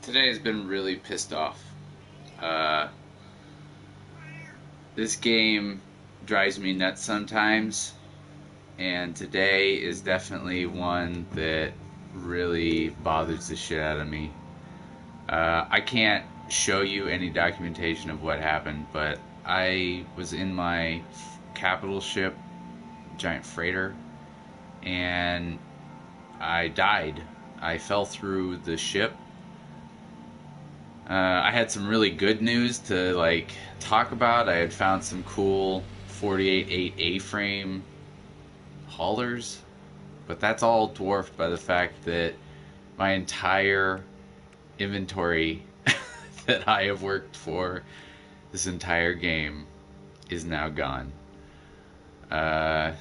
Today has been really pissed off. Uh, this game drives me nuts sometimes, and today is definitely one that really bothers the shit out of me. I can't show you any documentation of what happened, but I was in my capital ship, giant freighter, and I died. I fell through the ship. I had some really good news to talk about. I had found some cool 48.8 A-frame haulers, but that's all dwarfed by the fact that my entire inventory that I have worked for this entire game is now gone. But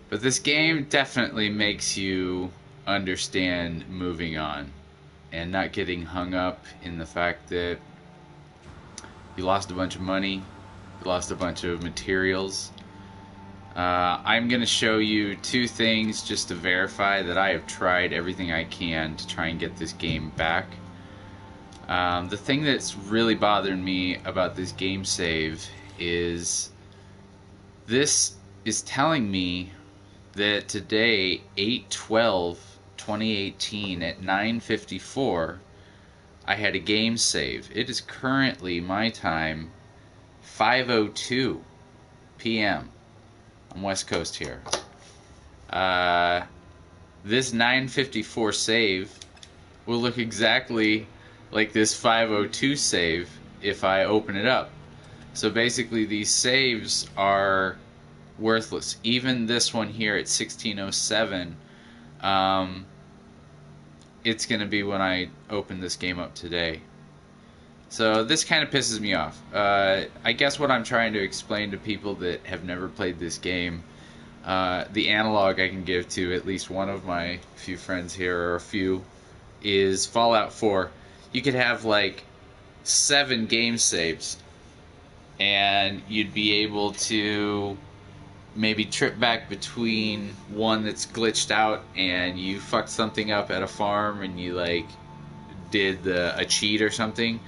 this game definitely makes you understand moving on and not getting hung up in the fact that you lost a bunch of money, you lost a bunch of materials. I'm going to show you two things just to verify that I have tried everything I can to try and get this game back. The thing that's really bothering me about this game save is this is telling me that today, 8/12/2018 at 9:54, I had a game save. It is currently my time 5:02 p.m. on West Coast here. This 9:54 save will look exactly like this 5:02 save if I open it up. So basically these saves are worthless. Even this one here at 16:07, it's going to be when I open this game up today. So this kind of pisses me off. I guess what I'm trying to explain to people that have never played this game, the analog I can give to at least one of my few friends here, or a few, is Fallout 4. You could have like 7 game saves, and you'd be able to maybe trip back between one that's glitched out and you fucked something up at a farm and you did a cheat or something.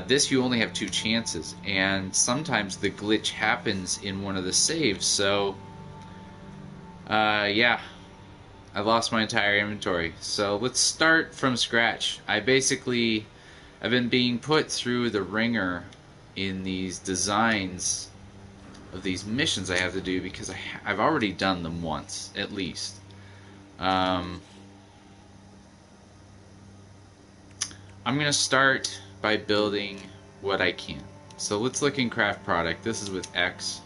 This you only have 2 chances, and sometimes the glitch happens in one of the saves. So yeah, I lost my entire inventory. So let's start from scratch. I've been being put through the ringer in these designs of these missions I have to do because I've already done them once, at least. I'm going to start by building what I can. So let's look in craft product. This is with X.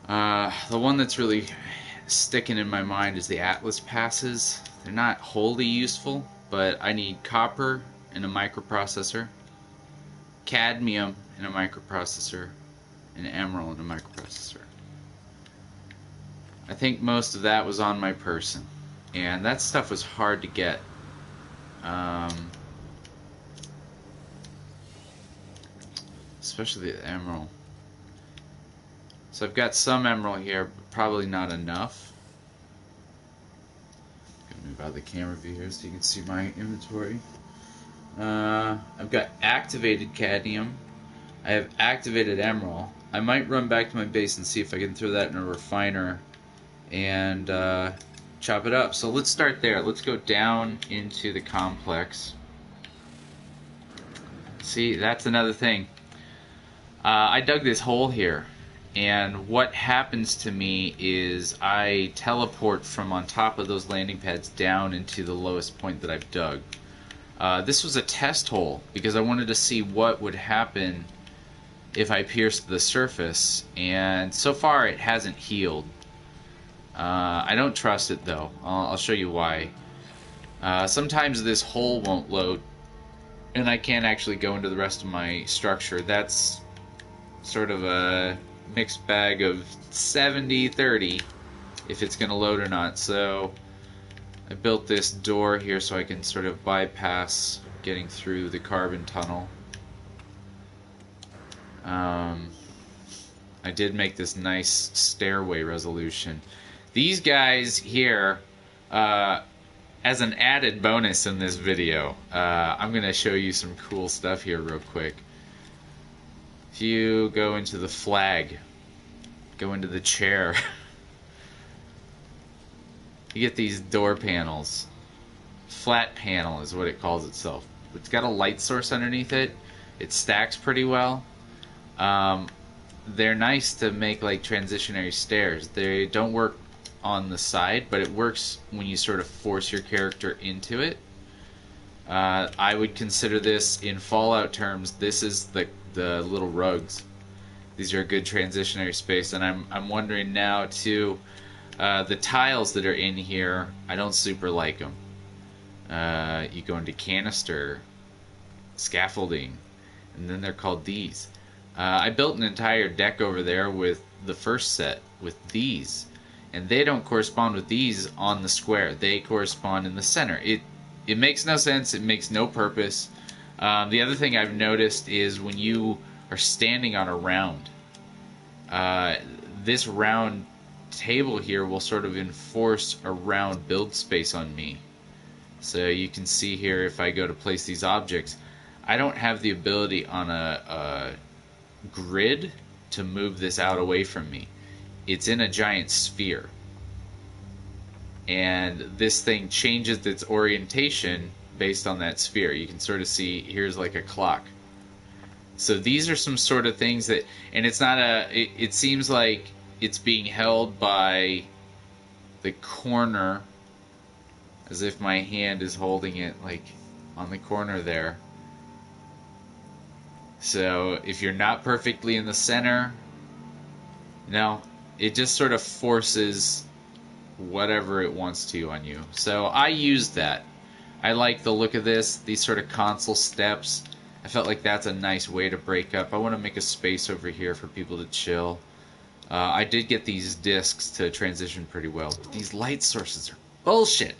The one that's really sticking in my mind is the Atlas passes. They're not wholly useful, but I need copper in a microprocessor, cadmium in a microprocessor, and emerald in a microprocessor. I think most of that was on my person, and that stuff was hard to get. Especially the emerald. So I've got some emerald here, but probably not enough. I'm gonna move out of the camera view here so you can see my inventory. I've got activated cadmium. I have activated emerald. I might run back to my base and see if I can throw that in a refiner and chop it up. So let's start there. Let's go down into the complex. See, that's another thing. I dug this hole here, and what happens to me is I teleport from on top of those landing pads down into the lowest point that I've dug. This was a test hole because I wanted to see what would happen if I pierced the surface, and so far it hasn't healed. I don't trust it though. I'll show you why. Sometimes this hole won't load and I can't actually go into the rest of my structure. That's sort of a mixed bag of 70-30 if it's going to load or not. So I built this door here so I can sort of bypass getting through the carbon tunnel. I did make this nice stairway resolution. These guys here as an added bonus in this video, I'm going to show you some cool stuff here real quick. If you go into the flag, go into the chair, you get these door panels. Flat panel is what it calls itself. It's got a light source underneath it. It stacks pretty well. They're nice to make like transitionary stairs. They don't work on the side, but it works when you sort of force your character into it. I would consider this, in Fallout terms, this is the little rugs. These are a good transitionary space, and I'm wondering now too, the tiles that are in here, I don't super like them. You go into canister, scaffolding, and then they're called these. I built an entire deck over there with the first set with these, and they don't correspond with these on the square. They correspond in the center. It makes no sense. It makes no purpose. The other thing I've noticed is when you are standing on a round, this round table here will sort of enforce a round build space on me. So you can see here, if I go to place these objects, I don't have the ability on a grid to move this out away from me. It's in a giant sphere, and this thing changes its orientation based on that sphere. You can sort of see here's like a clock. So these are some sort of things that, and it's not it seems like it's being held by the corner, as if my hand is holding it like on the corner there. So if you're not perfectly in the center, no, it just sort of forces whatever it wants to on you. So I used that. I like the look of this, these sort of console steps. I felt like that's a nice way to break up. I want to make a space over here for people to chill. I did get these discs to transition pretty well, but these light sources are bullshit.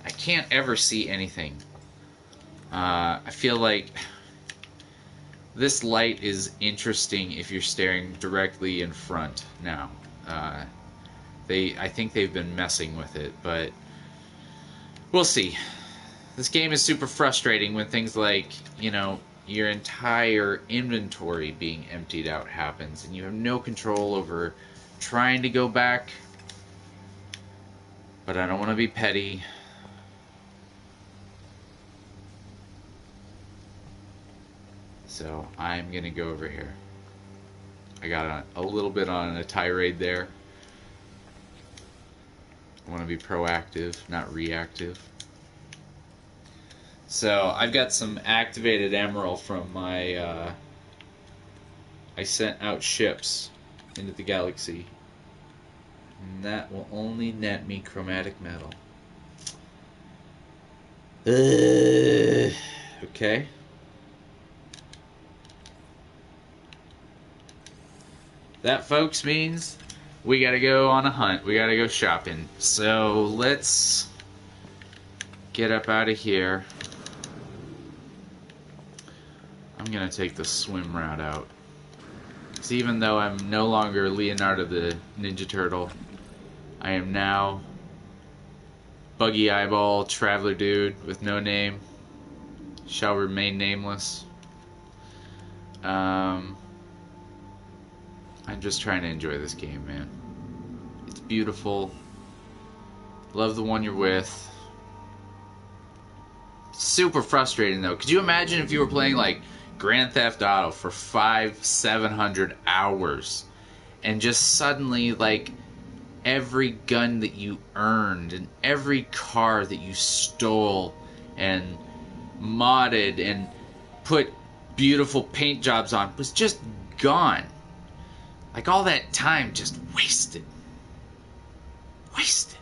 I can't ever see anything. I feel like this light is interesting if you're staring directly in front now. I think they've been messing with it, but we'll see. This game is super frustrating when things like, you know, your entire inventory being emptied out happens, and you have no control over trying to go back. But I don't want to be petty. So I'm going to go over here. I got a little bit on a tirade there. I want to be proactive, not reactive. So I've got some activated emerald from my... I sent out ships into the galaxy. And that will only net me chromatic metal. Okay. That, folks, means we gotta go on a hunt. We gotta go shopping. So let's get up out of here. I'm gonna take the swim route out. Because even though I'm no longer Leonardo the Ninja Turtle, I am now Buggy Eyeball Traveler Dude with no name. Shall remain nameless. I'm just trying to enjoy this game, man. It's beautiful. Love the one you're with. Super frustrating, though. Could you imagine if you were playing, like, Grand Theft Auto for 500-700 hours, and just suddenly, like, every gun that you earned and every car that you stole and modded and put beautiful paint jobs on was just gone? Like, all that time just wasted. Wasted.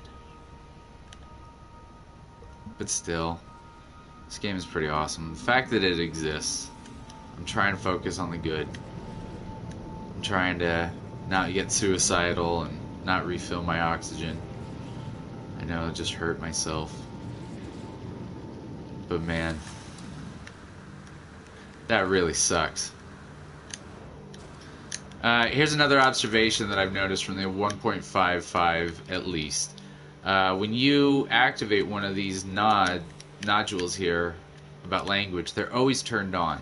But still, this game is pretty awesome. The fact that it exists, I'm trying to focus on the good. I'm trying to not get suicidal and not refill my oxygen. I know I just hurt myself. But man, that really sucks. Here's another observation that I've noticed from the 1.55 at least. When you activate one of these nodules here about language, they're always turned on.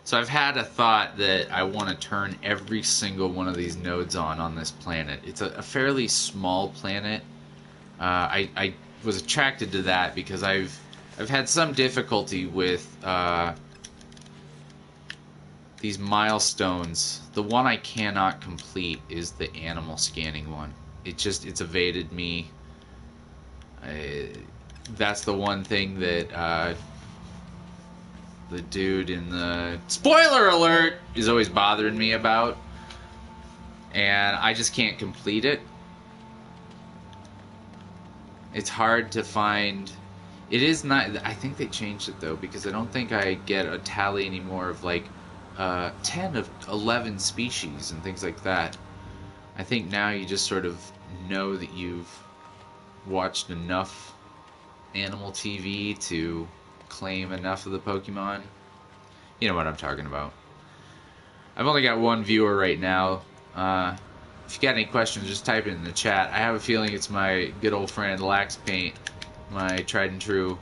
So I've had a thought that I want to turn every single one of these nodes on this planet. It's a fairly small planet. I was attracted to that because I've had some difficulty with these milestones. The one I cannot complete is the animal scanning one. It's evaded me. That's the one thing that the dude in the spoiler alert is always bothering me about, and I just can't complete it. It's hard to find. It is not. I think they changed it though, because I don't think I get a tally anymore of like 10 of 11 species and things like that. I think now you just sort of know that you've watched enough animal TV to claim enough of the Pokemon. You know what I'm talking about. I've only got one viewer right now. If you got any questions, just type it in the chat. I have a feeling it's my good old friend Lax Paint, my tried and true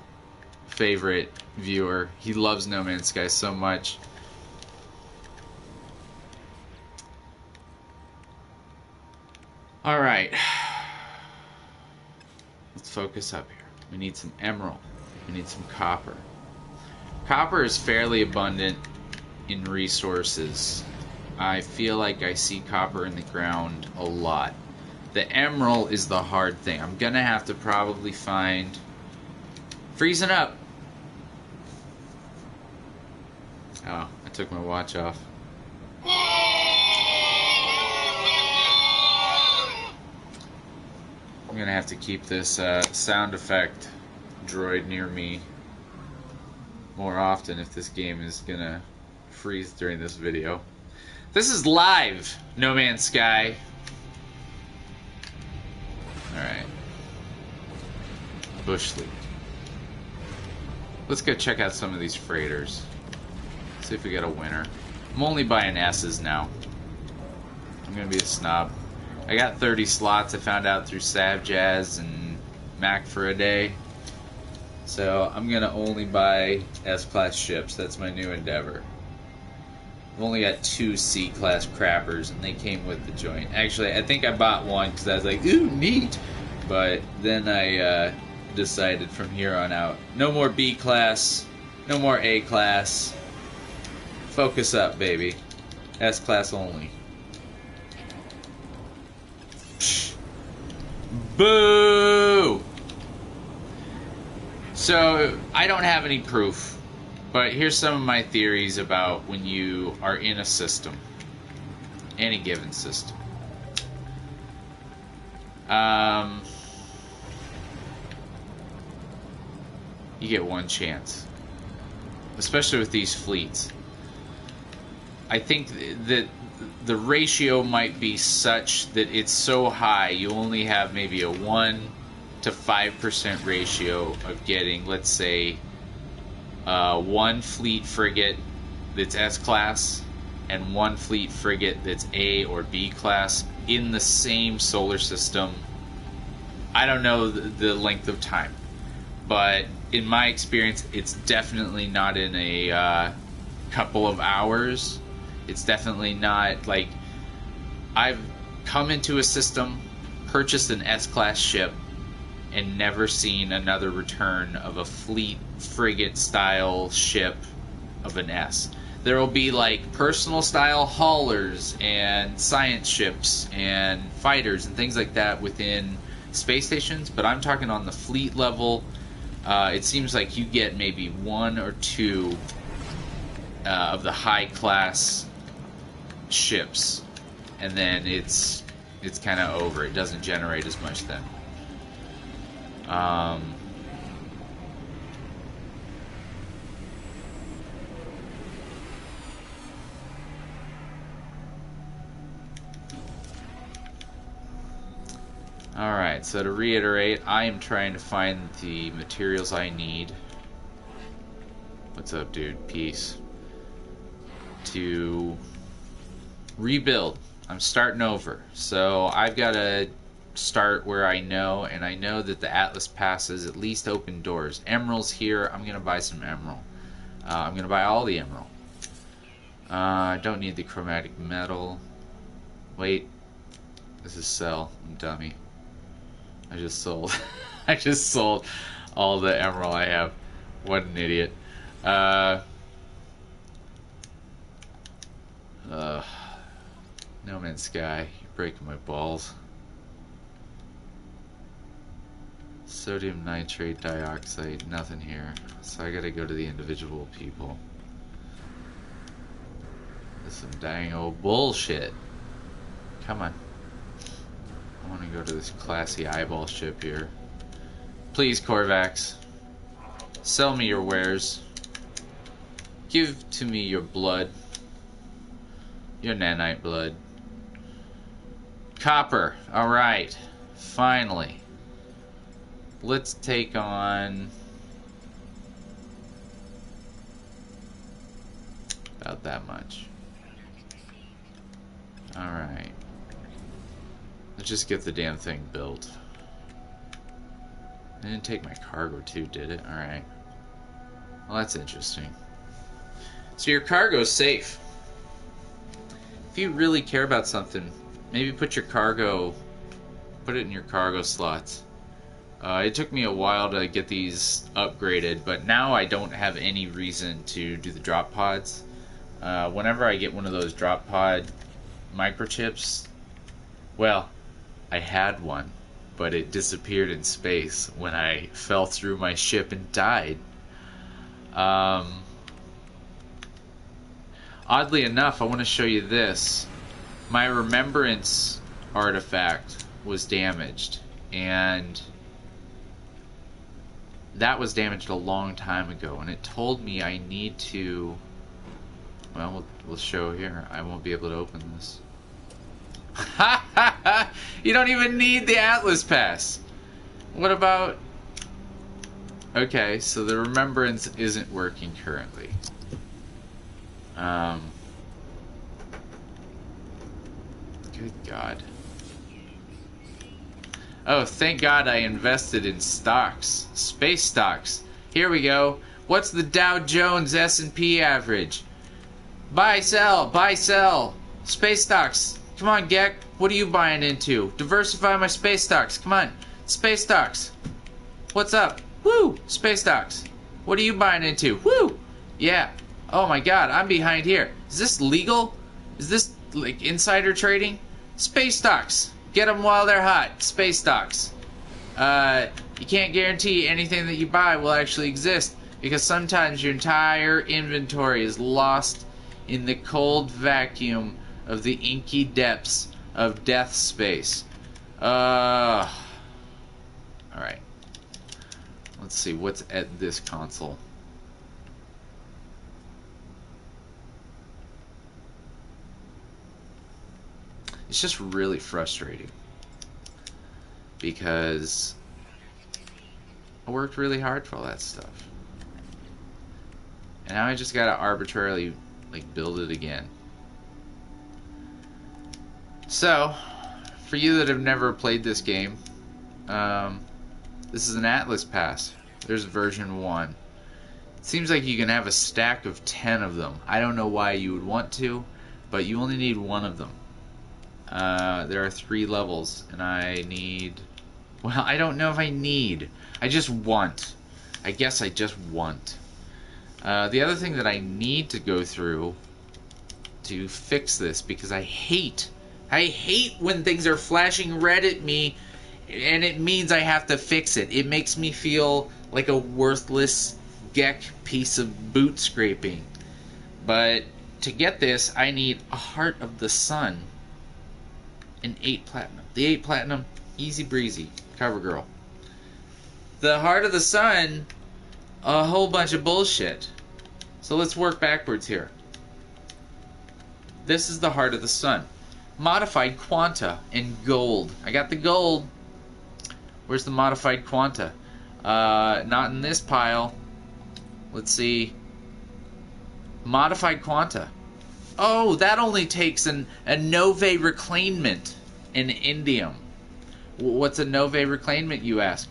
favorite viewer. He loves No Man's Sky so much. Alright. Let's focus up here. We need some emerald. We need some copper. Copper is fairly abundant in resources. I feel like I see copper in the ground a lot. The emerald is the hard thing. I'm gonna have to probably find... Freezing up! Oh, I took my watch off. I'm gonna have to keep this sound effect droid near me more often if this game is gonna freeze during this video. This is live, No Man's Sky. Alright. Bush League. Let's go check out some of these freighters. See if we get a winner. I'm only buying S's now. I'm gonna be a snob. I got 30 slots I found out through Savjazz and Mac for a day. So I'm gonna only buy S-Class ships. That's my new endeavor. I've only got 2 C-Class crappers, and they came with the joint. Actually, I think I bought one because I was like, ooh, neat! But then I decided from here on out, no more B-Class, no more A-Class. Focus up, baby. S-Class only. Psh. Boo! So, I don't have any proof. But here's some of my theories about when you are in a system. Any given system. You get one chance. Especially with these fleets. I think that the ratio might be such that it's so high you only have maybe a 1 to 5% ratio of getting, let's say, one fleet frigate that's S-Class and one fleet frigate that's A or B-Class in the same solar system. I don't know the length of time, but in my experience, it's definitely not in a couple of hours. It's definitely not like... I've come into a system, purchased an S-Class ship, and never seen another return of a fleet frigate style ship of an S. There will be like personal style haulers and science ships and fighters and things like that within space stations, but I'm talking on the fleet level. It seems like you get maybe 1 or 2 of the high class ships, and then it's kind of over. It doesn't generate as much then. Alright, so to reiterate, I am trying to find the materials I need. What's up, dude? Peace. To rebuild. I'm starting over. So I've got to start where I know, and I know that the Atlas passes at least open doors. Emeralds here. I'm gonna buy some emerald. I'm gonna buy all the emerald. I don't need the chromatic metal. Wait, this is sell. I'm dummy. I just sold. I just sold all the emerald I have. What an idiot. No Man's Sky, you're breaking my balls. Sodium nitrate dioxide, nothing here. So I gotta go to the individual people. This is some dang old bullshit. Come on. I wanna go to this classy eyeball ship here. Please, Korvax. Sell me your wares. Give to me your blood. Your nanite blood. Copper. Alright. Finally. Let's take on about that much. Alright. Let's just get the damn thing built. I didn't take my cargo too, did it? Alright. Well, that's interesting. So your cargo's safe. If you really care about something, maybe put it in your cargo slots. It took me a while to get these upgraded, but now I don't have any reason to do the drop pods. Whenever I get one of those drop pod microchips, well, I had one, but it disappeared in space when I fell through my ship and died. Oddly enough, I want to show you this. My remembrance artifact was damaged, and that was damaged a long time ago, and it told me I need to, well, we'll show here. I won't be able to open this. You don't even need the Atlas Pass. What about, okay, so the remembrance isn't working currently. Good God. Oh, thank God I invested in stocks. Space stocks. Here we go. What's the Dow Jones S&P average? Buy, sell, buy, sell. Space stocks. Come on, Gek. What are you buying into? Diversify my space stocks. Come on. Space stocks. What's up? Woo! Space stocks. What are you buying into? Woo! Yeah. Oh my God, I'm behind here. Is this legal? Is this like insider trading? Space stocks. Get them while they're hot. Space stocks. You can't guarantee anything that you buy will actually exist, because sometimes your entire inventory is lost in the cold vacuum of the inky depths of death space. Alright. Let's see what's at this console. It's just really frustrating because I worked really hard for all that stuff, and now I just gotta arbitrarily like build it again. So, for you that have never played this game, this is an Atlas Pass. There's version 1. It seems like you can have a stack of 10 of them. I don't know why you would want to, but you only need one of them. There are 3 levels, and I need, well, I don't know if I need, I just want. I guess I just want. The other thing that I need to go through to fix this, because I hate when things are flashing red at me and it means I have to fix it. It makes me feel like a worthless Gek piece of boot scraping. But to get this, I need a Heart of the Sun and 8 platinum. The 8 platinum, easy breezy, cover girl. The Heart of the Sun, a whole bunch of bullshit. So let's work backwards here. This is the Heart of the Sun. Modified Quanta and gold. I got the gold. Where's the modified Quanta? Not in this pile. Let's see. Modified Quanta. Oh, that only takes a Nove reclaimment in indium. What's a Nove reclaimment, you ask?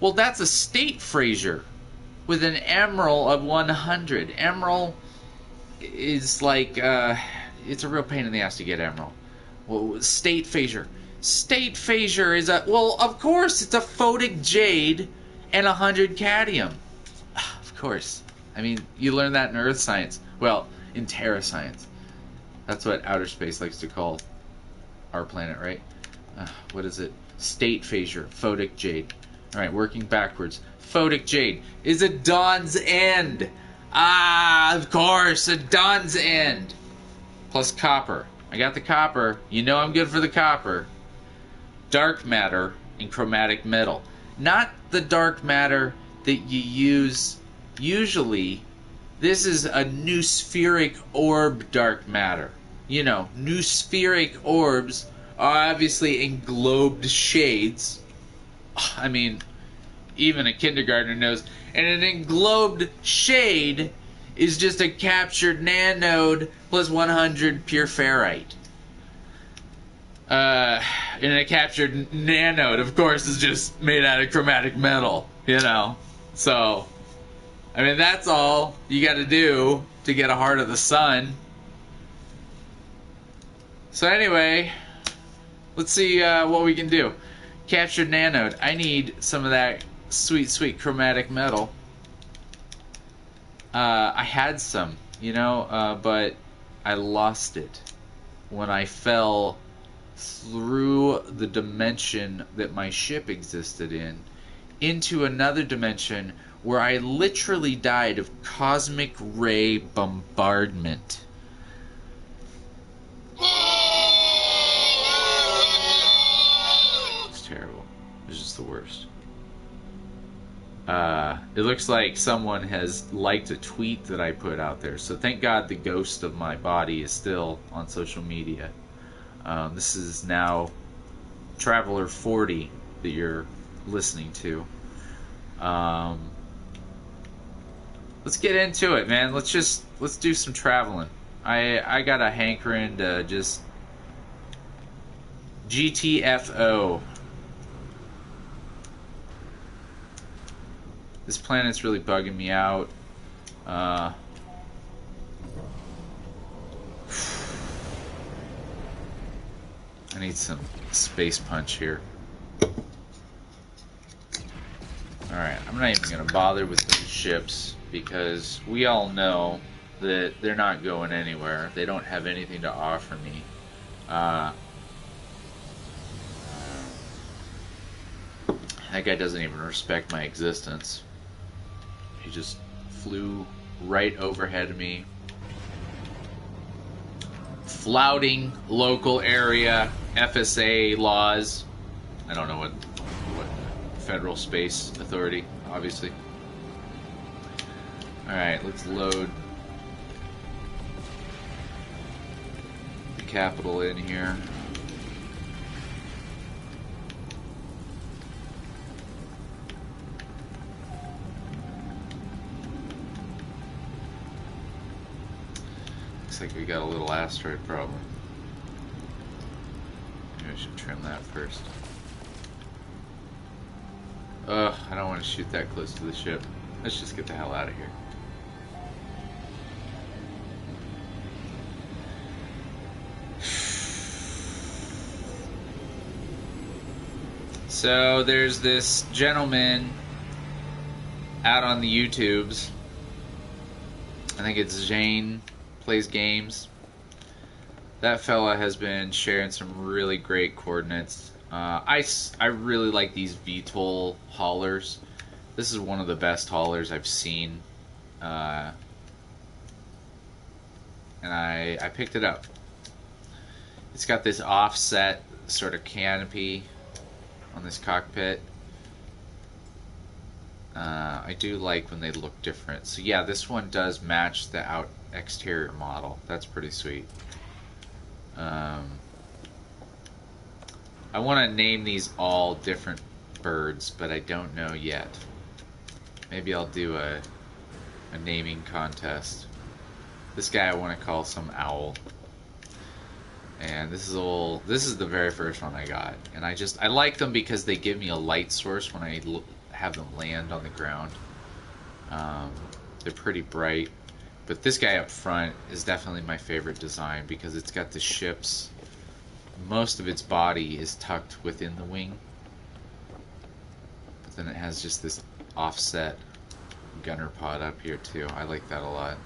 Well, that's a state Fraser with an emerald of 100. Emerald is like, it's a real pain in the ass to get emerald. Well, state Fraser. State Fraser is a, well, of course, it's a photic jade and 100 cadmium. Of course. I mean, you learn that in earth science. Well, in terra science. That's what outer space likes to call our planet, right? What is it? State Fraser, photic jade. All right, working backwards. Photic jade is a dawn's end. Ah, of course, a dawn's end. Plus copper. I got the copper. You know I'm good for the copper. Dark matter and chromatic metal. Not the dark matter that you use usually. This is a new spheric orb dark matter. You know, new spheric orbs are obviously englobed shades. I mean, even a kindergartner knows. And an englobed shade is just a captured nanode plus 100 pure ferrite. And a captured nanode, of course, is just made out of chromatic metal, you know. So, I mean, that's all you got to do to get a heart of the sun. So anyway, let's see what we can do. Captured nanode. I need some of that sweet, sweet chromatic metal. I had some, you know, but I lost it when I fell through the dimension that my ship existed in into another dimension where I literally died of cosmic ray bombardment. It's terrible. It's just the worst. It looks like someone has liked a tweet that I put out there, so thank God the ghost of my body is still on social media. This is now Traveler 40 that you're listening to. Let's get into it, man. Let's do some traveling. I got a hankering to just GTFO. This planet's really bugging me out. I need some space punch here. Alright, I'm not even going to bother with these ships because we all know that they're not going anywhere. They don't have anything to offer me. That guy doesn't even respect my existence. He just flew right overhead of me. Flouting local area FSA laws. I don't know what Federal Space Authority, obviously. Alright, let's load the capital in here. Looks like we got a little asteroid problem. Maybe I should trim that first. Ugh, I don't want to shoot that close to the ship. Let's just get the hell out of here. So there's this gentleman out on the YouTubes. I think it's Zane Plays Games. That fella has been sharing some really great coordinates. I really like these VTOL haulers. This is one of the best haulers I've seen. And I picked it up. It's got this offset sort of canopy on this cockpit. I do like when they look different. So yeah, this one does match the exterior model. That's pretty sweet. I want to name these all different birds, but I don't know yet. Maybe I'll do a naming contest. This guy I want to call some owl. And this is the very first one I got. And I like them because they give me a light source when I have them land on the ground. They're pretty bright. But this guy up front is definitely my favorite design because it's got the ships. Most of its body is tucked within the wing. But then it has just this offset gunner pod up here too. I like that a lot.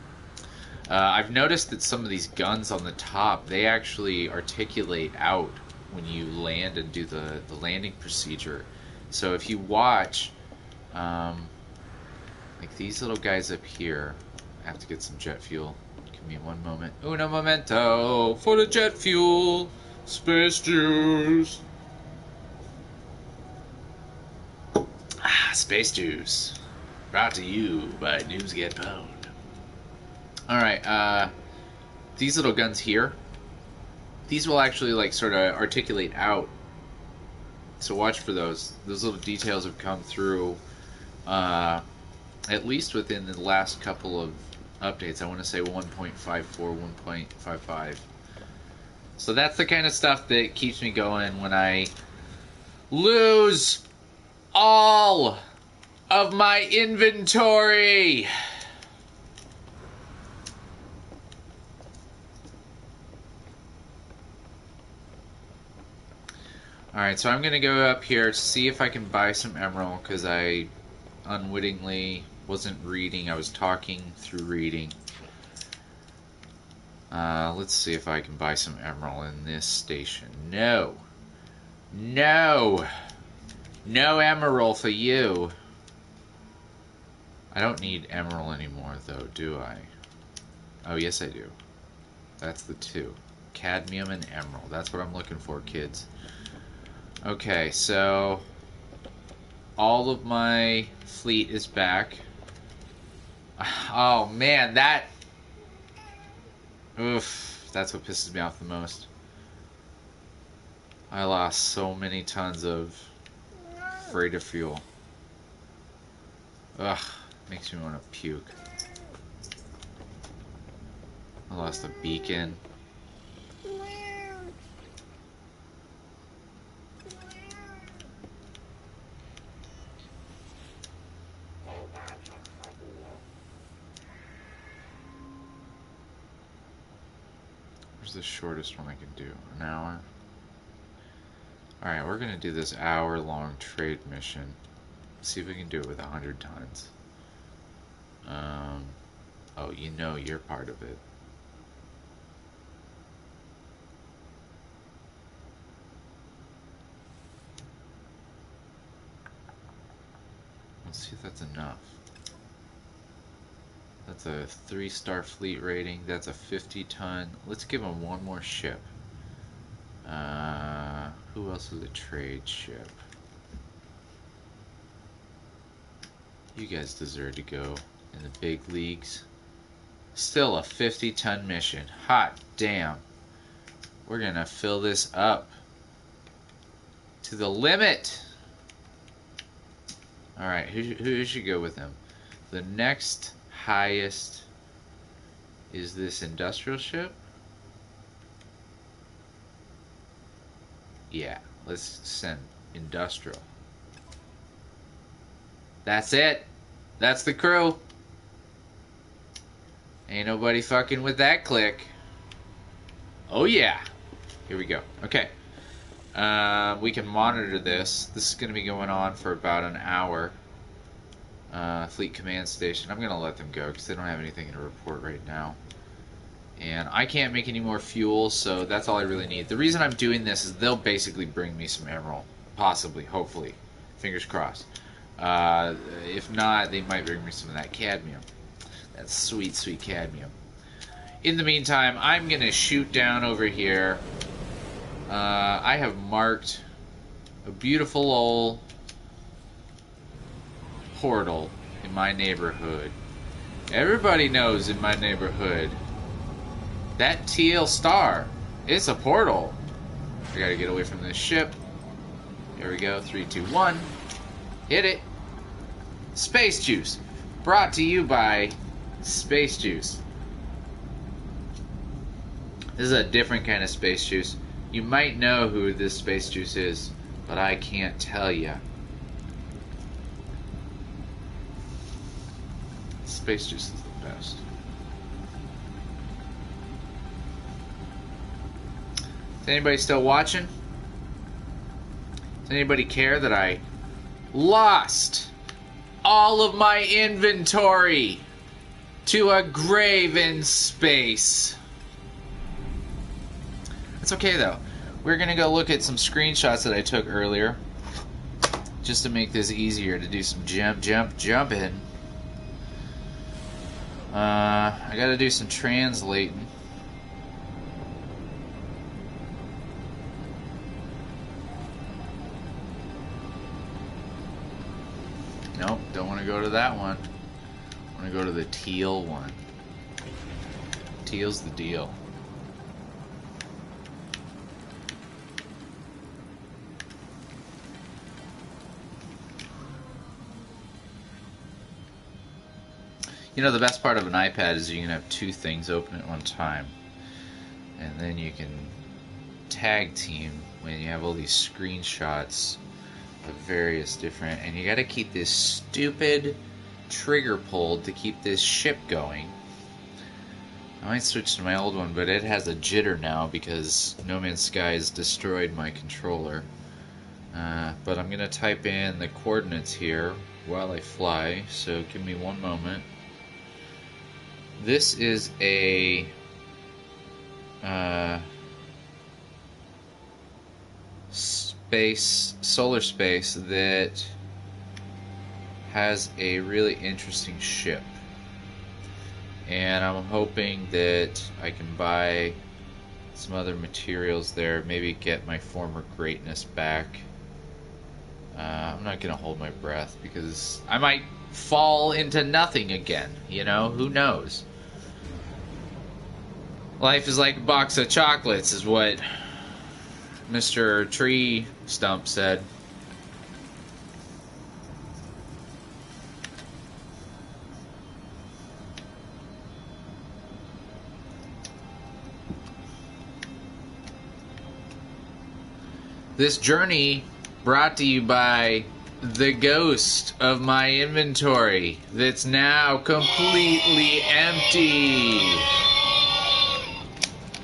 I've noticed that some of these guns on the top, they actually articulate out when you land and do the landing procedure. So if you watch, like these little guys up here, I have to get some jet fuel. Give me one moment. Uno momento for the jet fuel. Space juice. Space juice. Brought to you by News Get Pwned. Alright, these little guns here, these will actually like sort of articulate out. So watch for those. Those little details have come through at least within the last couple of updates. I want to say 1.54, 1.55. So that's the kind of stuff that keeps me going when I lose all of my inventory. Alright, so I'm going to go up here to see if I can buy some emerald, because I unwittingly wasn't reading. I was talking through reading. Let's see if I can buy some emerald in this station. No. No. No emerald for you. I don't need emerald anymore, though, do I? Oh, yes I do. That's the two. Cadmium and emerald. That's what I'm looking for, kids. Okay, so all of my fleet is back. Oh man, oof, that's what pisses me off the most. I lost so many tons of freighter fuel. Ugh, makes me want to puke. I lost a beacon. The shortest one I can do, an hour. Alright, we're gonna do this hour-long trade mission. See if we can do it with 100 tons. Oh, you know you're part of it. Let's see if that's enough. That's a 3-star fleet rating. That's a 50-ton. Let's give them one more ship. Who else is a trade ship? You guys deserve to go in the big leagues. Still a 50-ton mission. Hot damn. We're gonna fill this up to the limit. Alright, who should go with them? The next highest is this industrial ship. Yeah, let's send industrial. That's it. That's the crew. Ain't nobody fucking with that click. Oh yeah. Here we go. Okay. We can monitor this. This is going to be going on for about an hour. Fleet command station. I'm going to let them go because they don't have anything to report right now. And I can't make any more fuel, so that's all I really need. The reason I'm doing this is they'll basically bring me some emerald. Possibly, hopefully. Fingers crossed. If not, they might bring me some of that cadmium. That sweet, sweet cadmium. In the meantime, I'm going to shoot down over here. I have marked a beautiful old portal in my neighborhood. Everybody knows in my neighborhood that teal star, it's a portal. I gotta get away from this ship. Here we go. 3, 2, 1. Hit it. Space Juice. Brought to you by Space Juice. This is a different kind of space juice. You might know who this space juice is, but I can't tell you. Space juice is the best. Is anybody still watching? Does anybody care that I lost all of my inventory to a grave in space? It's okay though. We're gonna go look at some screenshots that I took earlier, just to make this easier to do some jumping. I gotta do some translating. Nope, don't want to go to that one. I want to go to the teal one. Teal's the deal. You know, the best part of an iPad is you can have two things open at one time. And then you can tag team when you have all these screenshots of various different... And you gotta keep this stupid trigger pulled to keep this ship going. I might switch to my old one, but it has a jitter now because No Man's Sky has destroyed my controller. But I'm gonna type in the coordinates here while I fly, so give me one moment. This is a solar space that has a really interesting ship, and I'm hoping that I can buy some other materials there, maybe get my former greatness back. I'm not gonna hold my breath because I might fall into nothing again, you know, who knows. Life is like a box of chocolates is what Mr. Tree Stump said. This journey brought to you by the ghost of my inventory that's now completely empty.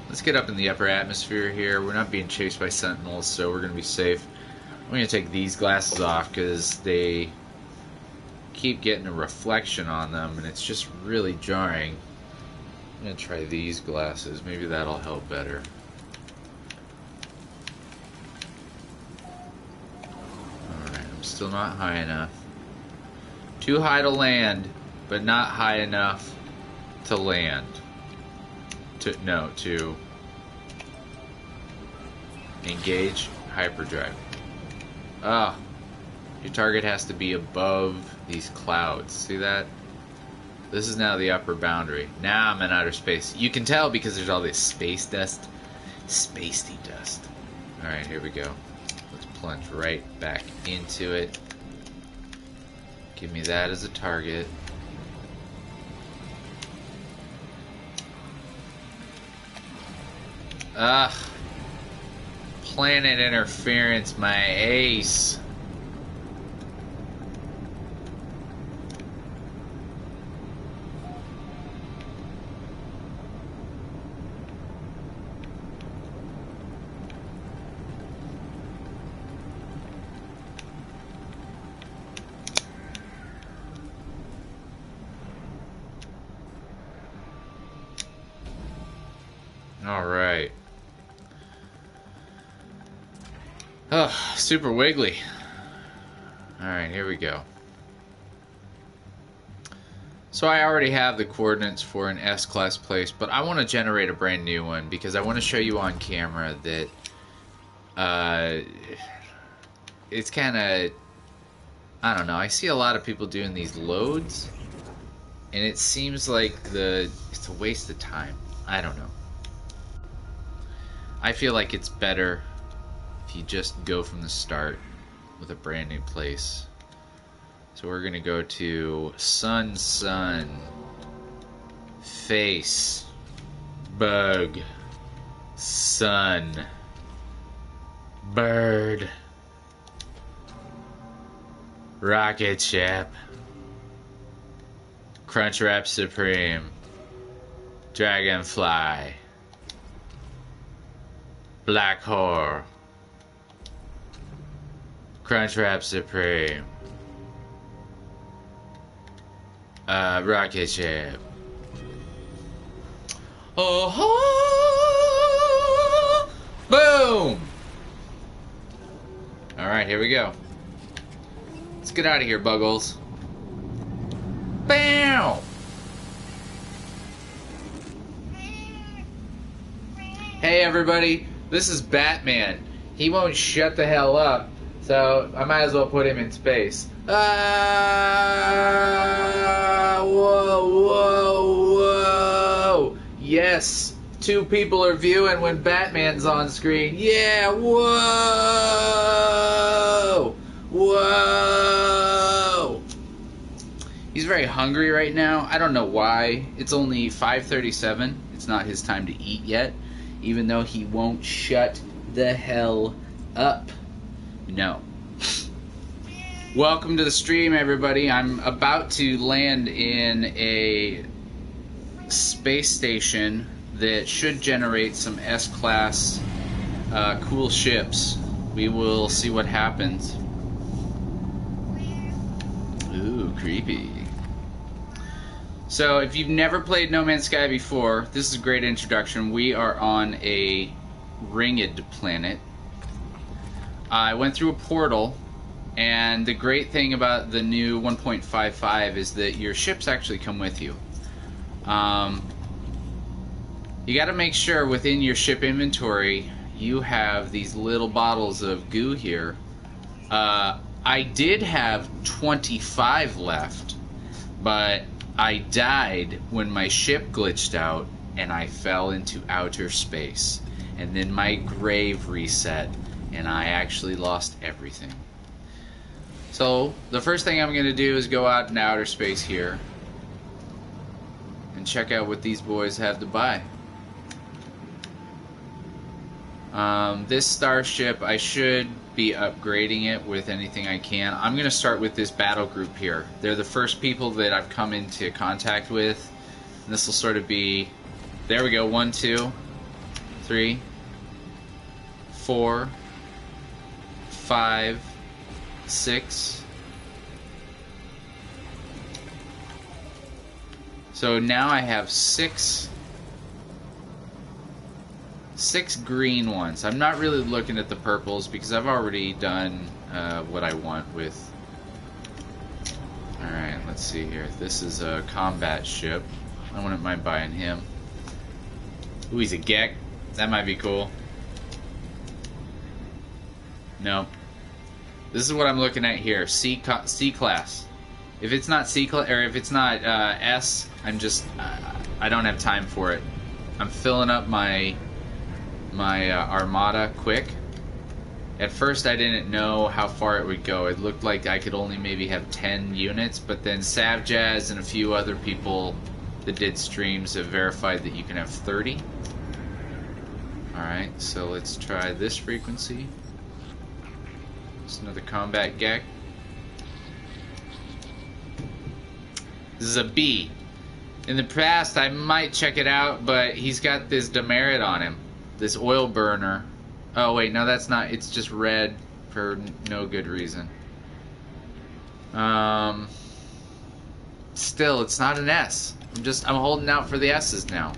Let's get up in the upper atmosphere here. We're not being chased by sentinels, so we're going to be safe. I'm going to take these glasses off because they keep getting a reflection on them, and it's just really jarring. I'm going to try these glasses. Maybe that'll help better. Alright, I'm still not high enough. Too high to land, but not high enough to land. To engage hyperdrive. Ah, your target has to be above these clouds. See that? This is now the upper boundary. Now I'm in outer space. You can tell because there's all this space dust. Spacey dust. Alright, here we go. Let's plunge right back into it. Give me that as a target. Ugh. Planet interference, my ace. All right. Oh, super wiggly. Alright, here we go. So I already have the coordinates for an S-class place, but I want to generate a brand new one because I want to show you on camera that it's kind of, I don't know, I see a lot of people doing these loads, and it seems like it's a waste of time. I don't know. I feel like it's better if you just go from the start with a brand new place. So we're gonna go to sun, face, bug, Sun. Bird. Rocket ship. Crunchwrap Supreme. Dragonfly. Black Whore. Crunchwrap Supreme. Rocket ship. Oh, boom! Alright, here we go. Let's get out of here, buggles. Bam! Hey everybody, this is Batman. He won't shut the hell up, so I might as well put him in space. Whoa. Yes, 2 people are viewing when Batman's on screen. Yeah, whoa. He's very hungry right now. I don't know why. It's only 5:37. It's not his time to eat yet, even though he won't shut the hell up. No. Welcome to the stream, everybody. I'm about to land in a space station that should generate some S-class cool ships. We will see what happens. Ooh, creepy. So, if you've never played No Man's Sky before, this is a great introduction. We are on a ringed planet. I went through a portal, and the great thing about the new 1.55 is that your ships actually come with you. You got to make sure within your ship inventory you have these little bottles of goo here. I did have 25 left, but I died when my ship glitched out and I fell into outer space. And then my grave reset and I actually lost everything. So the first thing I'm going to do is go out in outer space here and check out what these boys have to buy. This starship, I should be upgrading it with anything I can. I'm going to start with this battle group here. They're the first people that I've come into contact with. And this will sort of be, there we go, 1, 2, 3, 4, 5, 6. So now I have six green ones. I'm not really looking at the purples because I've already done what I want with. Alright, let's see here. This is a combat ship. I wouldn't mind buying him. Ooh, he's a Gek. That might be cool. No. This is what I'm looking at here. C class. If it's not C class, or if it's not S, I'm just I don't have time for it. I'm filling up my armada quick. At first I didn't know how far it would go. It looked like I could only maybe have 10 units, but then Savjazz and a few other people that did streams have verified that you can have 30. Alright, so let's try this frequency. It's another combat Gek. This is a B. In the past I might check it out, but he's got this demerit on him. This oil burner. Oh wait, no, that's not. It's just red for no good reason. Still, it's not an S. I'm holding out for the S's now.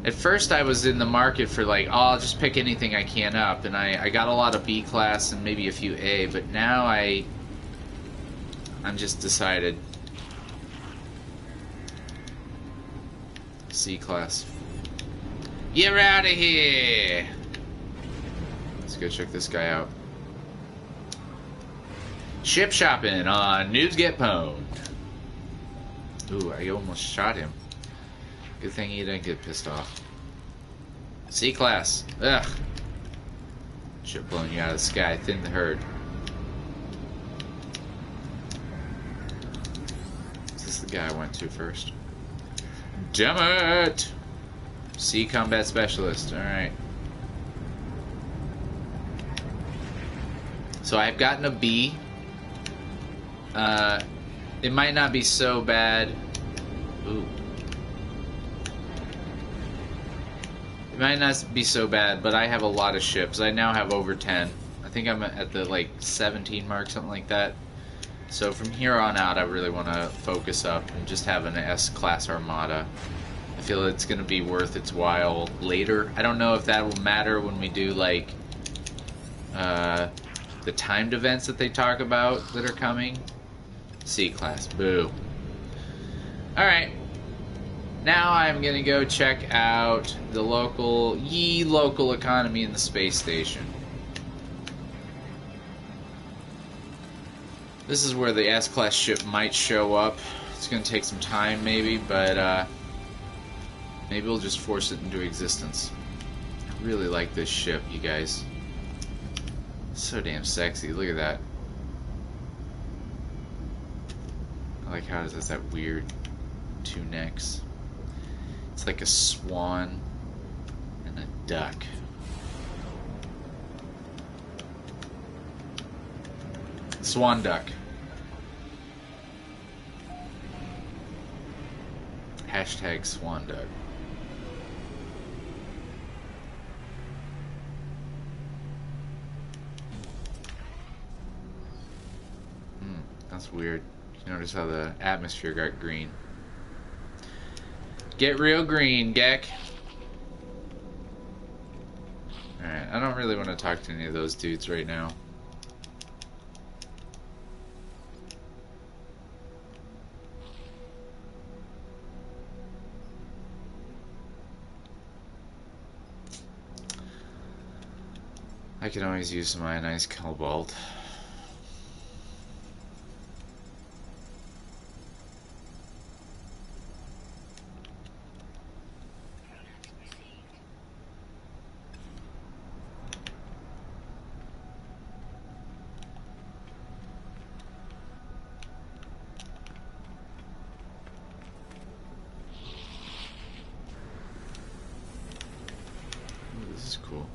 At first, I was in the market for like, oh, I'll just pick anything I can up, and I got a lot of B class and maybe a few A, but now I'm just decided C class. You're out of here! Let's go check this guy out. Ship shopping on Noobs Get Pwned. Ooh, I almost shot him. Good thing he didn't get pissed off. C class. Ugh. Ship blowing you out of the sky. Thin the herd. Is this the guy I went to first? Damn it! Sea combat specialist. Alright. So I've gotten a B. It might not be so bad. Ooh. It might not be so bad, but I have a lot of ships. I now have over 10. I think I'm at the like 17 mark, something like that. So from here on out, I really want to focus up and just have an S-class armada. I feel it's going to be worth its while later. I don't know if that will matter when we do like the timed events that they talk about that are coming. C-class, boo. Alright. Now I'm going to go check out the local economy in the space station. This is where the S-class ship might show up. It's going to take some time maybe, but maybe we'll just force it into existence. I really like this ship, you guys. It's so damn sexy. Look at that. I like how it has that weird two necks. It's like a swan and a duck. Swan duck. Hashtag swan duck. That's weird. You notice how the atmosphere got green. Get real green, Gek. Alright, I don't really want to talk to any of those dudes right now. I could always use some ionized cobalt. Ooh, this is cool.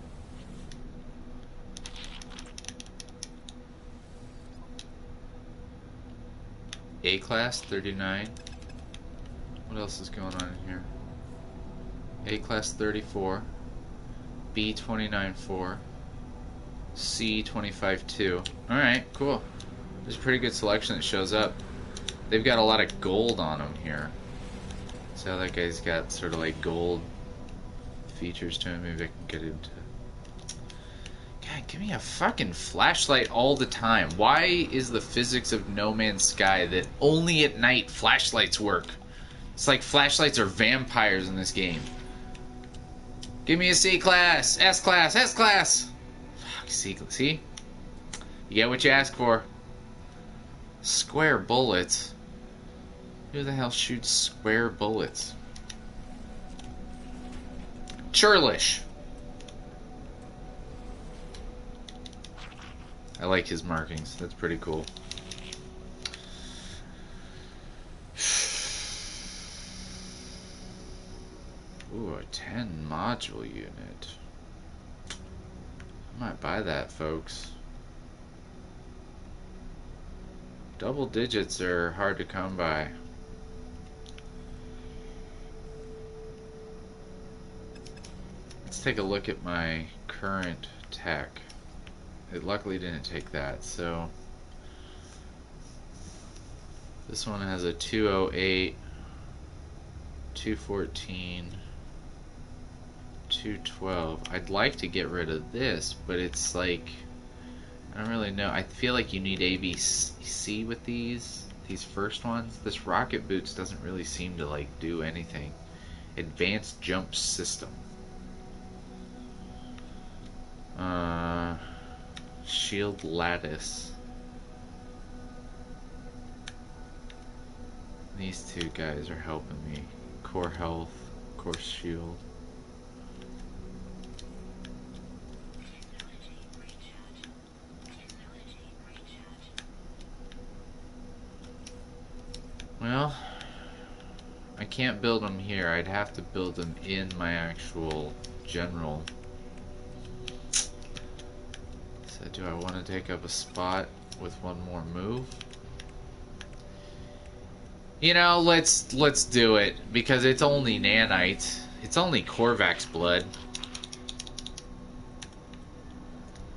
A class 39. What else is going on in here? A class 34. B 29.4. C 25.2. Alright, cool. There's a pretty good selection that shows up. They've got a lot of gold on them here. So that guy's got sort of like gold features to him. Maybe I can get into... God, give me a fucking flashlight all the time. Why is the physics of No Man's Sky that only at night flashlights work? It's like flashlights are vampires in this game. Give me a C-class, S-class, S-class. Fuck, C-class. See? You get what you ask for. Square bullets? Who the hell shoots square bullets? Churlish. I like his markings. That's pretty cool. Ooh, a 10 module unit. I might buy that, folks. Double digits are hard to come by. Let's take a look at my current tech. It luckily didn't take that, so this one has a 208, 214, 212. I'd like to get rid of this, but it's like, I don't really know. I feel like you need ABC with these first ones. This rocket boots doesn't really seem to like do anything. Advanced jump system. Shield lattice. These two guys are helping me. Core health, core shield. Well, I can't build them here. I'd have to build them in my actual general. So do I want to take up a spot with one more move? You know, let's do it, because it's only nanite. It's only Korvac's blood.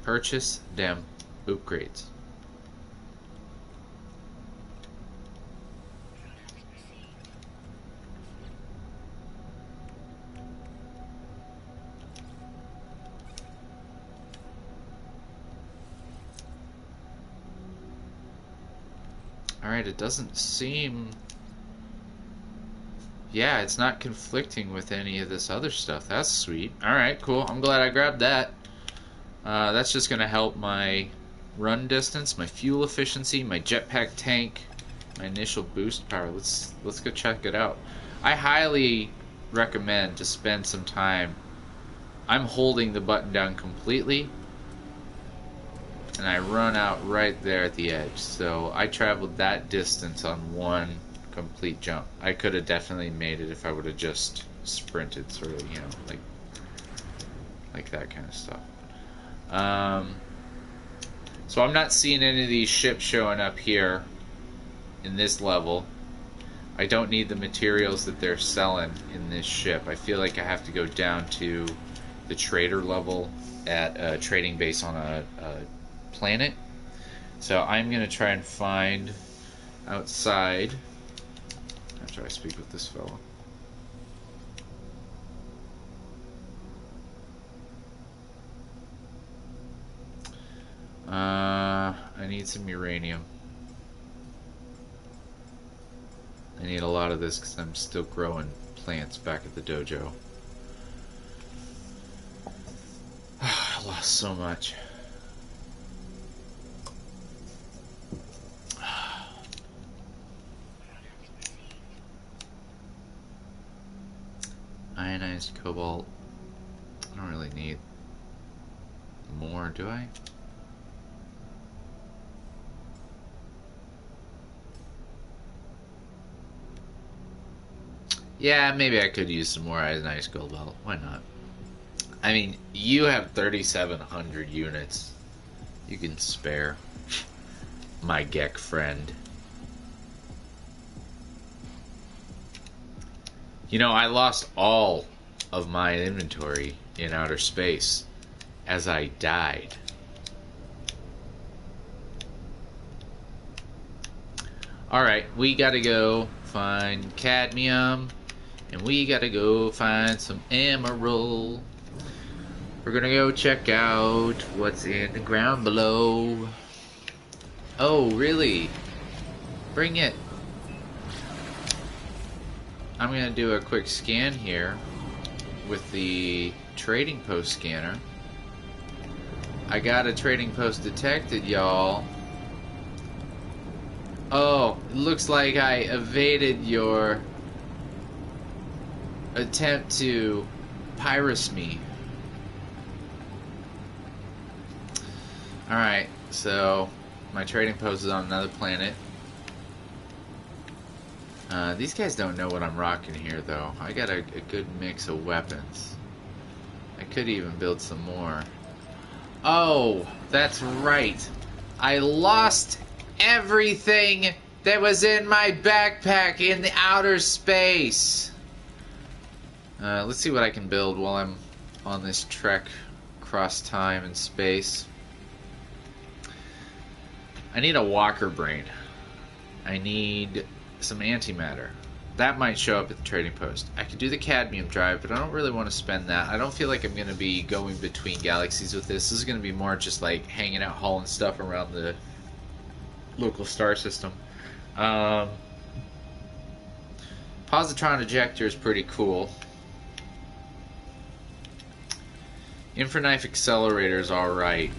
Purchase them upgrades. Alright, it doesn't seem... Yeah, it's not conflicting with any of this other stuff. That's sweet. Alright, cool. I'm glad I grabbed that. That's just going to help my run distance, my fuel efficiency, my jetpack tank, my initial boost power. Let's go check it out. I highly recommend to spend some time. I'm holding the button down completely, and I run out right there at the edge. So I traveled that distance on one complete jump. I could have definitely made it if I would have just sprinted, sort of, you know, like that kind of stuff. So I'm not seeing any of these ships showing up here in this level. I don't need the materials that they're selling in this ship. I feel like I have to go down to the trader level at a trading base on a planet. So I'm going to try and find outside, after I speak with this fellow. I need some uranium. I need a lot of this because I'm still growing plants back at the dojo. I lost so much. Ionized cobalt. I don't really need more, do I? Yeah, maybe I could use some more ionized cobalt. Why not? I mean, you have 3,700 units you can spare, my Gek friend. You know, I lost all of my inventory in outer space as I died. Alright, we gotta go find cadmium, and we gotta go find some emerald. We're gonna go check out what's in the ground below. Oh, really? Bring it. I'm gonna do a quick scan here with the trading post scanner. I got a trading post detected, y'all. Oh, it looks like I evaded your attempt to piracy me. Alright, so my trading post is on another planet. These guys don't know what I'm rocking here, though. I got a good mix of weapons. I could even build some more. Oh, that's right. I lost everything that was in my backpack in the outer space. Let's see what I can build while I'm on this trek across time and space. I need a walker brain. I need some antimatter. That might show up at the trading post. I could do the cadmium drive, but I don't really want to spend that. I don't feel like I'm going to be going between galaxies with this. This is going to be more just like hanging out, hauling stuff around the local star system. Positron ejector is pretty cool. Infraknife accelerator is alright.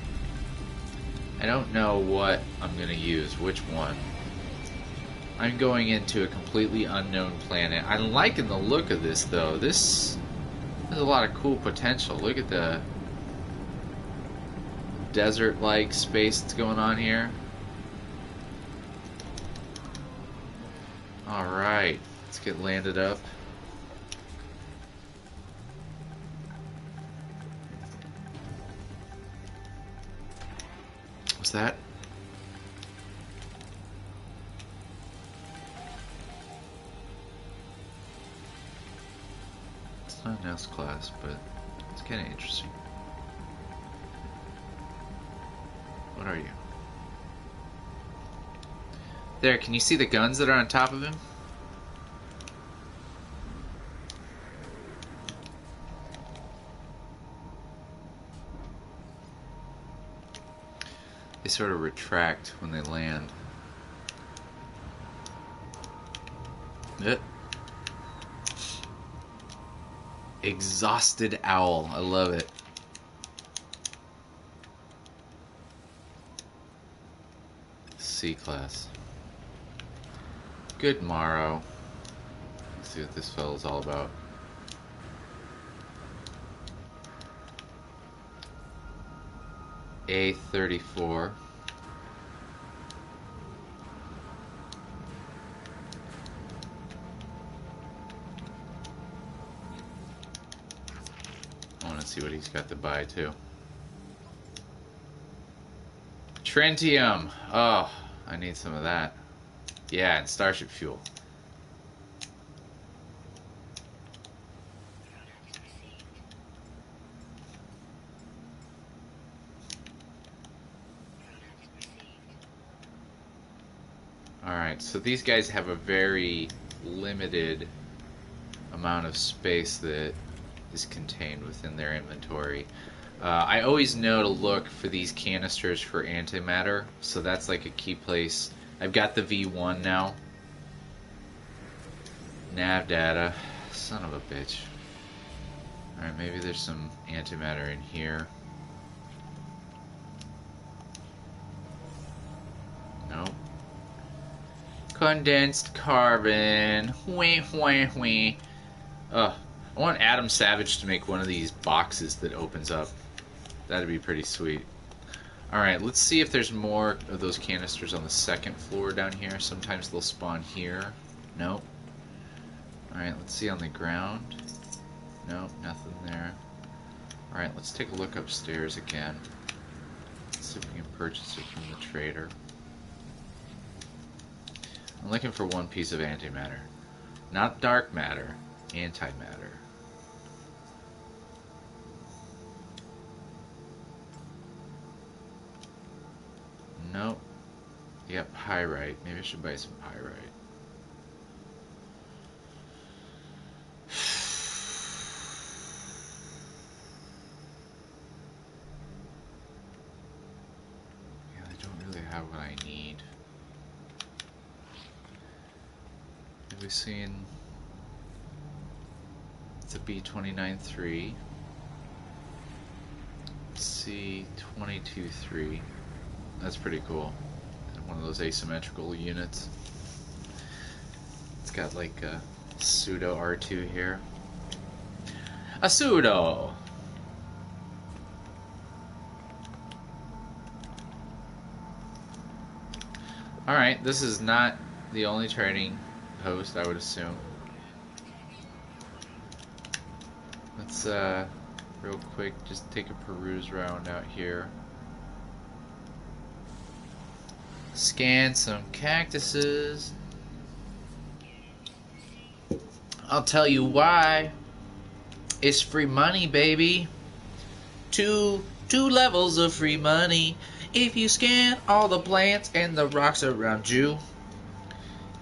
I don't know what I'm going to use, which one. I'm going into a completely unknown planet. I'm liking the look of this, though. This has a lot of cool potential. Look at the desert-like space that's going on here. Alright. Let's get landed up. What's that? It's not an S class, but it's kind of interesting. What are you? There, can you see the guns that are on top of him? They sort of retract when they land. Exhausted owl. I love it. C class. Good morrow. Let's see what this fellow's all about. A34. I want to see what he's got to buy too. Trentium. Oh, I need some of that. Yeah, and starship fuel. Alright, so these guys have a very limited amount of space that is contained within their inventory. I always know to look for these canisters for antimatter, so that's like a key place. I've got the V1 now. Nav data. Son of a bitch. Alright, maybe there's some antimatter in here. Nope. Condensed carbon. Wah, wah, wah. Ugh. I want Adam Savage to make one of these boxes that opens up. That'd be pretty sweet. Alright, let's see if there's more of those canisters on the second floor down here. Sometimes they'll spawn here. Nope. Alright, let's see on the ground. Nope, nothing there. Alright, let's take a look upstairs again. Let's see if we can purchase it from the trader. I'm looking for one piece of antimatter. Not dark matter, antimatter. Nope. You got pyrite. Maybe I should buy some pyrite. Yeah, I don't really have what I need. Have we seen... It's a B29-3. C22-3. That's pretty cool. One of those asymmetrical units. It's got like a pseudo R2 here. A pseudo! Alright, this is not the only trading post, I would assume. Let's, real quick, just take a peruse round out here. Scan some cactuses. I'll tell you why. It's free money, baby. Two levels of free money. If you scan all the plants and the rocks around you,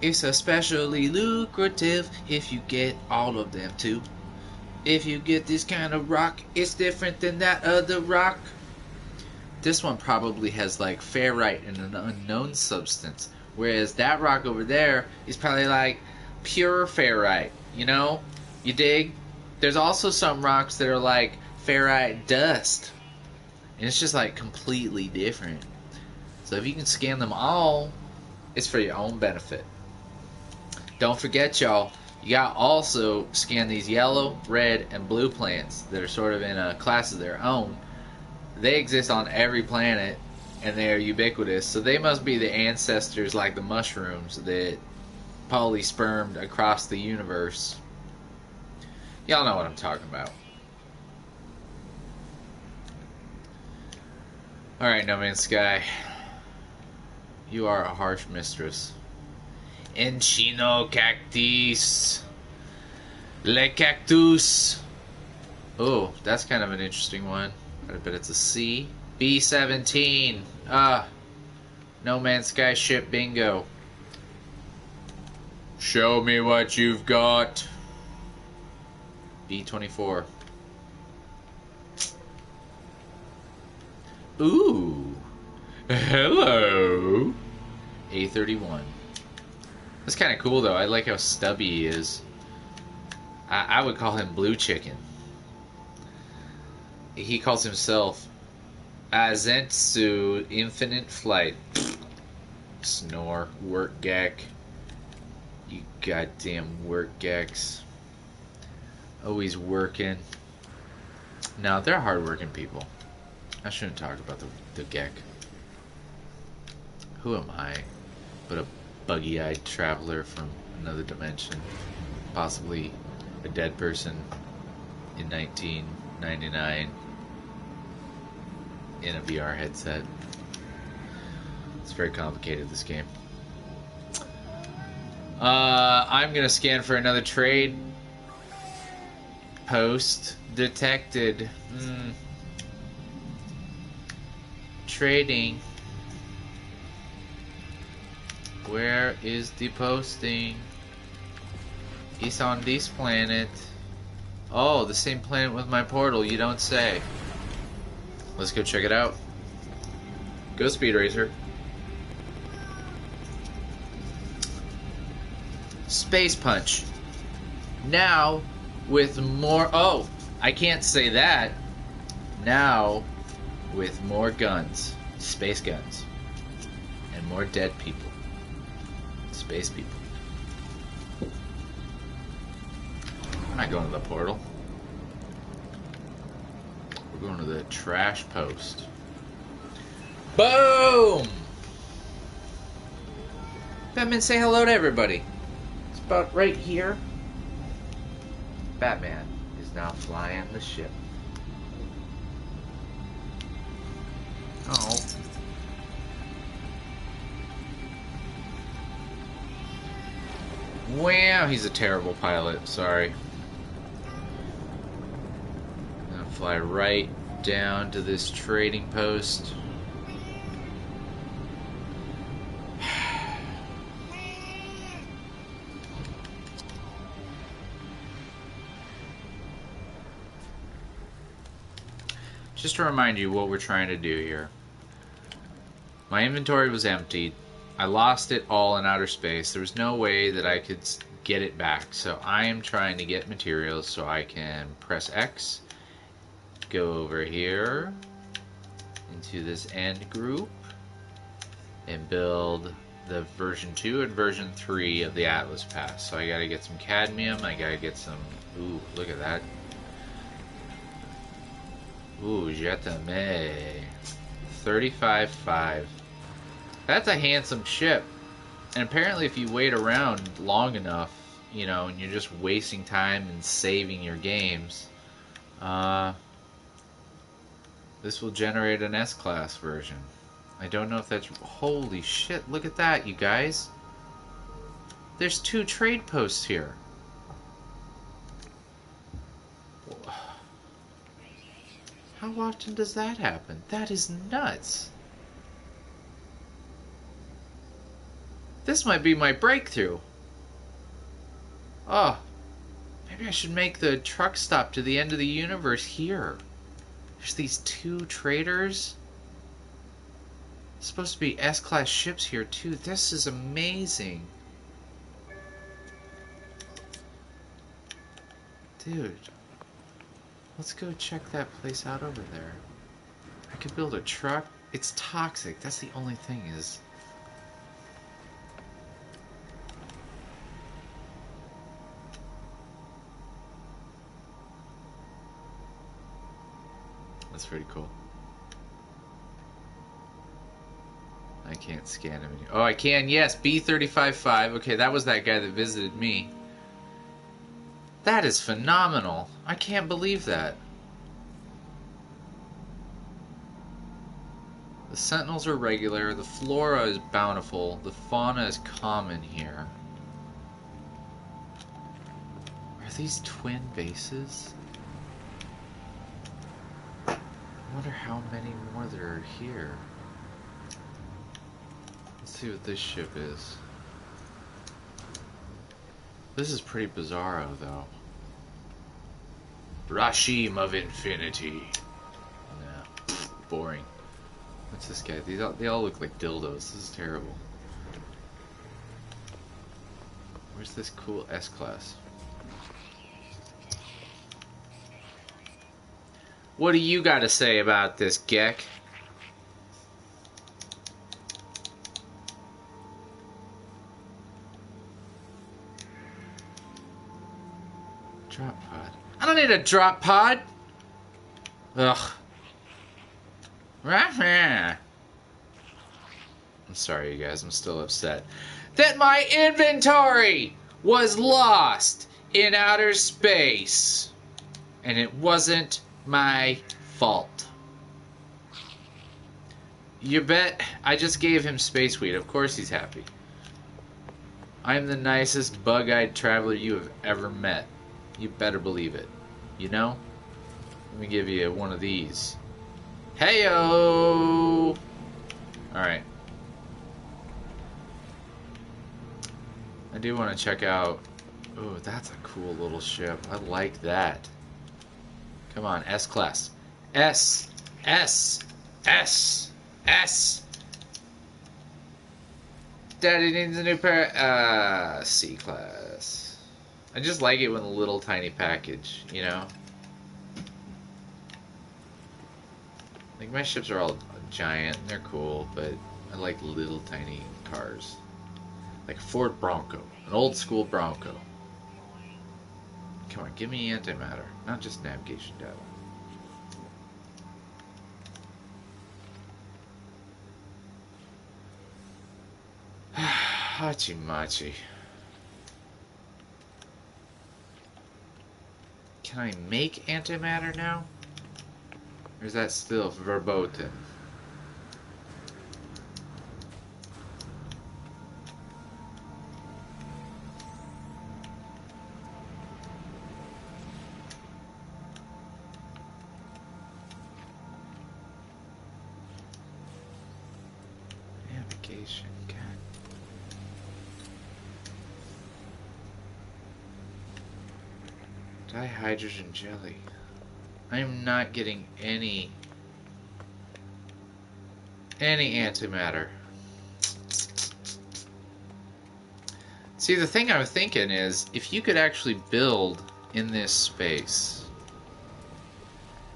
it's especially lucrative if you get all of them too. If you get this kind of rock, it's different than that other rock. This one probably has like ferrite and an unknown substance, whereas that rock over there is probably like pure ferrite, you know? You dig? There's also some rocks that are like ferrite dust, and it's just like completely different. So if you can scan them all, it's for your own benefit. Don't forget, y'all, you gotta also scan these yellow, red, and blue plants that are sort of in a class of their own. They exist on every planet, and they are ubiquitous, so they must be the ancestors like the mushrooms that polyspermed across the universe. Y'all know what I'm talking about. Alright, No Man's Sky. You are a harsh mistress. Enchino cactus. Le cactus. Oh, that's kind of an interesting one. I bet it's a C. B-17. No Man's Sky ship bingo. Show me what you've got. B-24. Ooh. Hello. A-31. That's kind of cool, though. I like how stubby he is. I would call him Blue Chicken. He calls himself Azentsu Infinite Flight. Snore. Work gack. You goddamn work gacks. Always working. No, they're hard-working people. I shouldn't talk about the geck. Who am I but a buggy-eyed traveler from another dimension? Possibly a dead person in 1999 in a VR headset. It's very complicated, this game. I'm gonna scan for another trade post. Detected. Trading. Where is the posting? It's on this planet. Oh, the same planet with my portal, you don't say. Let's go check it out. Go Speed Racer. Space Punch. Now, with more... Oh, I can't say that. Now, with more guns. Space guns. And more dead people. Space people. I'm not going to the portal. We're going to the trash post. Boom! Batman, say hello to everybody. It's about right here. Batman is now flying the ship. Oh. Wow, he's a terrible pilot. Sorry. I'm gonna fly right down to this trading post. Just to remind you what we're trying to do here. My inventory was emptied. I lost it all in outer space. There was no way that I could get it back. So I am trying to get materials so I can press X, go over here into this end group, and build the version 2 and version 3 of the Atlas Pass. So I gotta get some cadmium, I gotta get some... Ooh, look at that. Ooh, Jetame. 35.5. That's a handsome ship. And apparently if you wait around long enough, you know, and you're just wasting time and saving your games, this will generate an S-Class version. I don't know if that's... Holy shit, look at that, you guys. There's 2 trade posts here. How often does that happen? That is nuts. This might be my breakthrough. Oh, maybe I should make the truck stop to the end of the universe here. There's these 2 traders. There's supposed to be S-Class ships here too. This is amazing. Dude. Let's go check that place out over there. I could build a truck. It's toxic. That's the only thing is... That's pretty cool. I can't scan him. Oh, I can. Yes, B355. Okay, that was that guy that visited me. That is phenomenal. I can't believe that. The sentinels are regular. The flora is bountiful. The fauna is common here. Are these twin bases? I wonder how many more there are here. Let's see what this ship is. This is pretty bizarro, though. Rashim of Infinity. Nah, boring. What's this guy? They all look like dildos. This is terrible. Where's this cool S-Class? What do you got to say about this, Gek? Drop pod. I don't need a drop pod. Ugh. I'm sorry, you guys. I'm still upset that my inventory was lost in outer space, and it wasn't my fault. You bet. I just gave him space weed. Of course he's happy. I am the nicest bug-eyed traveler you have ever met. You better believe it. You know? Let me give you one of these. Heyo! Alright. I do want to check out... Oh, that's a cool little ship. I like that. Come on, S-Class. S! S! S! S! Daddy needs a new pair... C-Class. I just like it when a little tiny package, you know? Like, my ships are all giant, and they're cool, but I like little tiny cars. Like a Ford Bronco. An old school Bronco. Come on, give me antimatter, not just navigation data. Hachi machi. Can I make antimatter now? Or is that still verboten? Navigation, God. Dihydrogen jelly. I am not getting any antimatter. See, the thing I'm thinking is, if you could actually build in this space,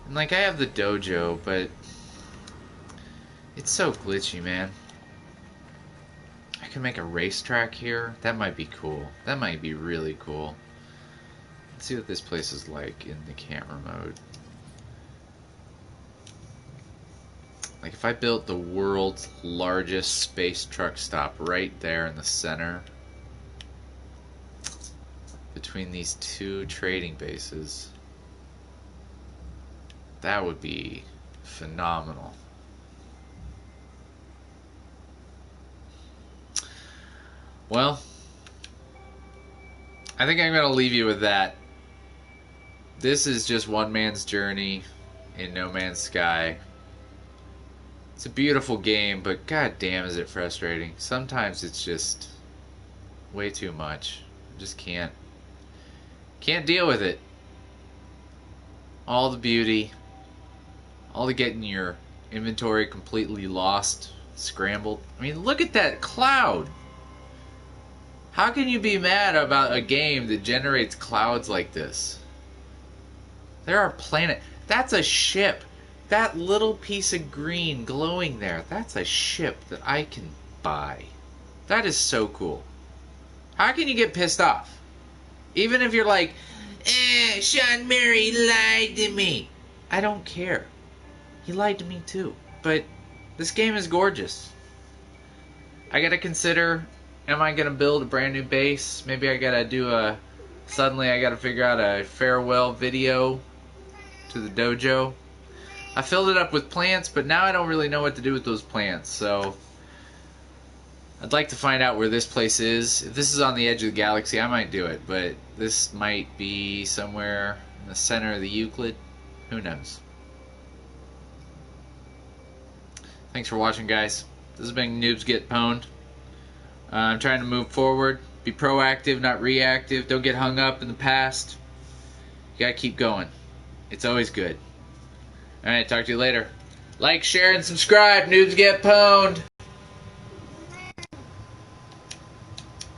and like I have the dojo, but it's so glitchy, man. I can make a racetrack here. That might be cool. That might be really cool. Let's see what this place is like in the camera mode. Like if I built the world's largest space truck stop right there in the center between these two trading bases, that would be phenomenal. Well, I think I'm going to leave you with that. This is just one man's journey in no man's sky. It's a beautiful game, but god damn is it frustrating. Sometimes it's just way too much. I just can't deal with it. All the beauty, all the getting your inventory completely lost, scrambled. I mean, look at that cloud. How can you be mad about a game that generates clouds like this? There are planets. That's a ship. That little piece of green glowing there, that's a ship that I can buy. That is so cool. How can you get pissed off? Even if you're like, Sean Murray lied to me. I don't care. He lied to me too. But this game is gorgeous. I gotta consider, am I gonna build a brand new base? Maybe I gotta do suddenly I gotta figure out a farewell video to the dojo. I filled it up with plants, but now I don't really know what to do with those plants, so I'd like to find out where this place is. If this is on the edge of the galaxy, I might do it, but this might be somewhere in the center of the Euclid. Who knows? Thanks for watching, guys. This has been Noobs Get Pwned. I'm trying to move forward. Be proactive, not reactive. Don't get hung up in the past. You gotta keep going. It's always good. Alright, talk to you later. Like, share, and subscribe. Noobs Get Pwned.